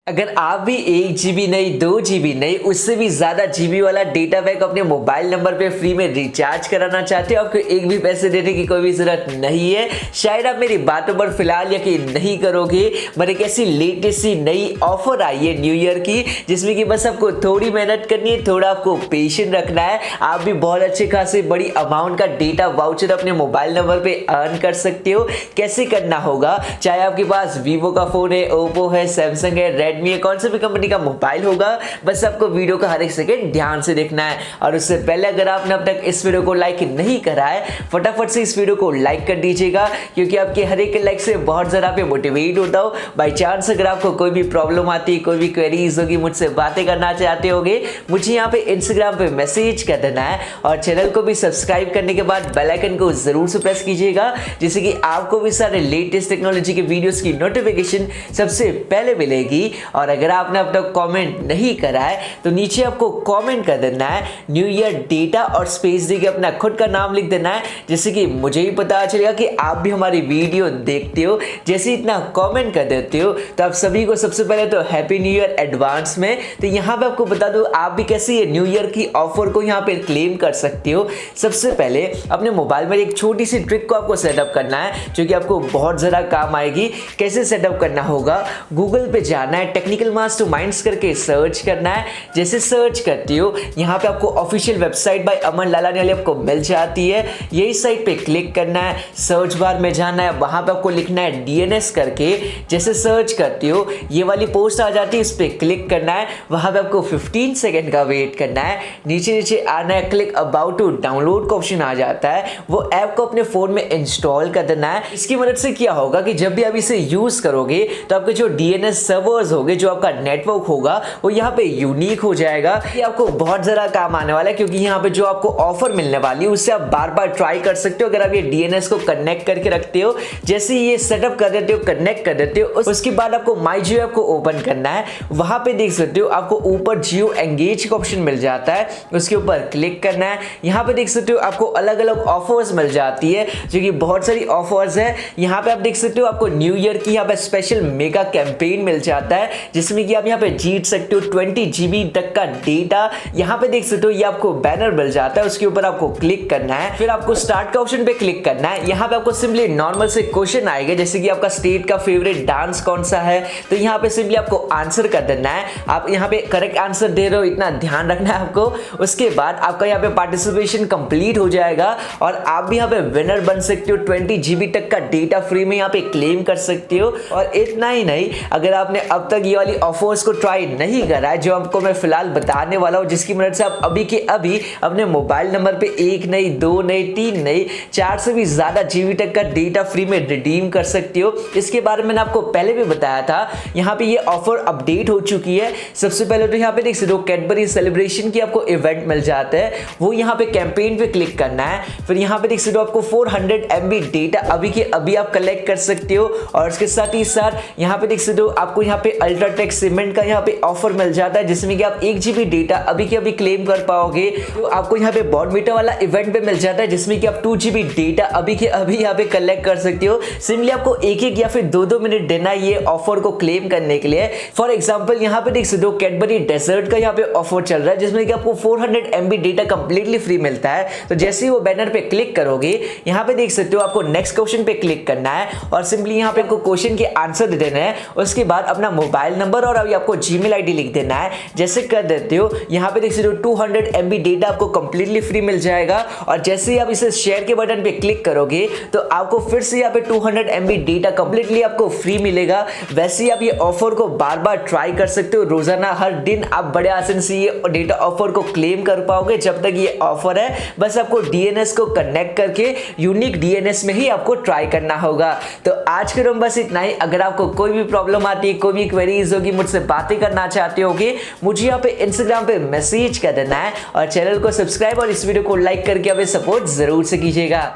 अगर आप भी 1 GB नहीं 2 GB नहीं उससे भी ज्यादा जीबी वाला डेटा पैक अपने मोबाइल नंबर पे फ्री में रिचार्ज कराना चाहते हो, आपको एक भी पैसे देने की कोई भी जरूरत नहीं है। शायद आप मेरी बातों पर फिलहाल यकीन नहीं करोगे, मगर एक ऐसी लेटेस्ट सी नई ऑफर आई है न्यू ईयर की, जिसमें कि बस आपको थोड़ी मेहनत करनी है, थोड़ा आपको पेशेंस रखना है। आप भी बहुत अच्छे खासे बड़ी अमाउंट का डेटा वाउचर अपने मोबाइल नंबर पे अर्न कर सकते हो। कैसे करना होगा, चाहे आपके पास वीवो का फोन है, ओप्पो है, सैमसंग है, रेडमी है, कौन सी भी कंपनी का मोबाइल होगा, बस आपको वीडियो का हर एक सेकंड ध्यान से देखना है। और उससे पहले अगर आपने अब तक इस वीडियो को लाइक नहीं करा है, फटाफट से इस वीडियो को लाइक कर दीजिएगा, क्योंकि आपके हर एक लाइक से बहुत ज़्यादा पे मोटिवेट होता हो। बाई चांस अगर आपको कोई भी प्रॉब्लम आती है, कोई भी क्वेरीज होगी, मुझसे बातें करना चाहते होगे, मुझे यहाँ पे इंस्टाग्राम पे मैसेज कर देना है। और चैनल को भी सब्सक्राइब करने के बाद बेल आइकन को जरूर से प्रेस कीजिएगा, जिससे कि आपको भी सारे लेटेस्ट टेक्नोलॉजी के वीडियोस की नोटिफिकेशन सबसे पहले मिलेगी। और अगर आपने अब तक कमेंट नहीं करा है तो नीचे आपको कमेंट कर देना है न्यू ईयर डेटा और स्पेस दे के अपना खुद का नाम लिख देना है, जिससे कि मुझे भी पता चलेगा कि आप भी हमारी वीडियो देखते हो। जैसे इतना कमेंट कर देते हो तो आप सभी को सबसे पहले तो हैप्पी न्यू ईयर एडवांस में। तो यहाँ पे आपको बता दो आप भी कैसे ये न्यू ईयर की ऑफर को यहाँ पे क्लेम कर सकते हो। सबसे पहले अपने मोबाइल में एक छोटी सी ट्रिक को आपको सेटअप करना है, जो कि आपको बहुत ज़्यादा काम आएगी। कैसे सेटअप करना होगा, गूगल पे जाना है, टेक्निकल मास्टरमाइंड्स करके सर्च करना है। जैसे सर्च करते हो यहाँ पे आपको ऑफिशियल वेबसाइट बाय अमन लालानी वाली आपको मिल जाती है। यही साइट पे क्लिक करना है, सर्च बार में जाना है, वहां पे आपको लिखना है डीएनएस करके। जैसे सर्च करते हो ये वाली पोस्ट आ जाती है, इस पे क्लिक करना है, वहां पे आपको 15 सेकंड का वेट करना है। नीचे नीचे आना है, क्लिक अबाउट टू डाउनलोड का ऑप्शन आ जाता है, वो ऐप को अपने फोन में इंस्टॉल कर देना है। इसकी मदद से क्या होगा कि जब भी आप इसे यूज करोगे तो आपके जो डीएनएस सर्वर्स होंगे, जो आपका नेटवर्क होगा, वो यहाँ पे यूनिक हो जाएगा। ये आपको बहुत ज़्यादा काम आने वाला है, क्योंकि यहाँ पे जो आपको ऑफर मिलने वाली है उससे आप बार बार ट्राई कर सकते हो, अगर आप ये डीएनएस को कनेक्ट करके रखते हो। जैसे ही ये सेटअप कर देते हो, कनेक्ट कर देते हो, उसके बाद आपको माई जियो ऐप को ओपन करना है। वहां पे देख सकते हो आपको ऊपर जियो एंगेज का ऑप्शन मिल जाता है, उसके ऊपर क्लिक करना है। यहाँ पे देख सकते हो आपको अलग अलग ऑफर्स मिल जाती है, जो कि बहुत सारी ऑफर्स है। यहाँ पे आप देख सकते हो आपको न्यू ईयर की यहाँ पे स्पेशल मेगा कैंपेन मिल जाता है, जिसमें कि आप यहाँ पे जीत सकते हो 20 GB तक का डेटा। यहाँ पे देख सकते हो ये आपको बैनर मिल जाता है, उसके ऊपर आपको क्लिक करना है, फिर आपको स्टार्ट का ऑप्शन पे क्लिक करना है। यहाँ पे आपको सिंपली नॉर्मल से क्वेश्चन आएगा, जैसे कि आपका स्टेट का फेवरेट डांस कौन सा है, तो यहाँ पे सिंपली आपको आंसर कर देना है। आप यहाँ पे करेक्ट आंसर दे रहे हो, इतना ध्यान रखना है आपको। उसके बाद आपका यहाँ पे पार्टिसिपेशन कंप्लीट हो जाएगा और आप भी यहाँ पे विनर बन सकते हो। 20 GB तक का डेटा फ्री में यहाँ पे क्लेम कर सकते हो। और इतना ही नहीं, अगर आपने अब तक ये वाली ऑफर्स को ट्राई नहीं करा है, जो आपको मैं फिलहाल बताने वाला हूँ, जिसकी मदद से आप अभी के अभी अपने मोबाइल नंबर पे 1 नहीं 2 नहीं 3 नहीं 4 से भी ज्यादा जीबी तक का डेटा फ्री में रिडीम कर सकते हो। इसके बारे में मैंने आपको पहले भी बताया था। यहाँ पे ये ऑफर अपडेट हो चुकी है। सबसे पहले तो यहाँ पे देख सकते हो कैडबरी सेलिब्रेशन की आपको इवेंट मिल जाता है, वो यहाँ पे कैंपेन पे क्लिक करना है। फिर यहाँ पे देख सकते हो आपको 400 MB डेटा अभी के अभी आप कलेक्ट कर सकते हो। और इसके साथ ही साथ यहाँ पे देख सकते हो आपको यहाँ पे अल्ट्राटेक सीमेंट का यहाँ पे ऑफर मिल जाता है, जिसमें कि आप 1 GB डेटा अभी के अभी क्लेम कर पाओगे। तो आपको यहाँ पे बॉर्नविटा वाला इवेंट पे मिल जाता है, जिसमें कि आप 2 GB डेटा अभी के अभी यहाँ पे कलेक्ट कर सकते हो। सिंपली आपको 1-1 या फिर 2-2 मिनट देना है ये ऑफर को क्लेम करने के लिए। फॉर एग्जांपल यहाँ पे देख सकते हो कैडबरी डेजर्ट का यहाँ पे ऑफर चल रहा है, जिसमें कि आपको 400 MB डेटा कंप्लीटली फ्री मिलता है। तो जैसे ही वो बैनर पे क्लिक करोगे, यहाँ पे देख सकते हो आपको नेक्स्ट क्वेश्चन पे क्लिक करना है और सिंपली यहाँ पे आपको क्वेश्चन के आंसर दे देना है। उसके बाद अपना मोबाइल नंबर और अभी आपको जीमेल आईडी लिख देना है। जैसे कर देते हो यहाँ पे देख सकते हो 200 MB डेटा आपको कंप्लीटली फ्री मिल जाएगा। और जैसे ही आप इसे शेयर के बटन पे क्लिक करोगे तो आपको फिर से यहाँ पे 200 MB डेटा कंप्लीटली आपको फ्री मिलेगा। वैसे ही आप ये ऑफर को बार बार ट्राई कर सकते हो, रोजाना हर दिन आप बड़े आसान से ये डेटा ऑफर को क्लेम कर पाओगे जब तक ये ऑफर है। बस आपको डीएनएस को कनेक्ट करके यूनिक डीएनएस में ही आपको ट्राई करना होगा। तो आज के रूम बस इतना ही। अगर आपको कोई भी प्रॉब्लम आती है, कोई भी क्वेरीज होगी, मुझसे बातें करना चाहते होगे, मुझे यहाँ पे इंस्टाग्राम पे मैसेज कर देना है और चैनल को सब्सक्राइब और इस वीडियो को लाइक करके हमें सपोर्ट जरूर से कीजिएगा।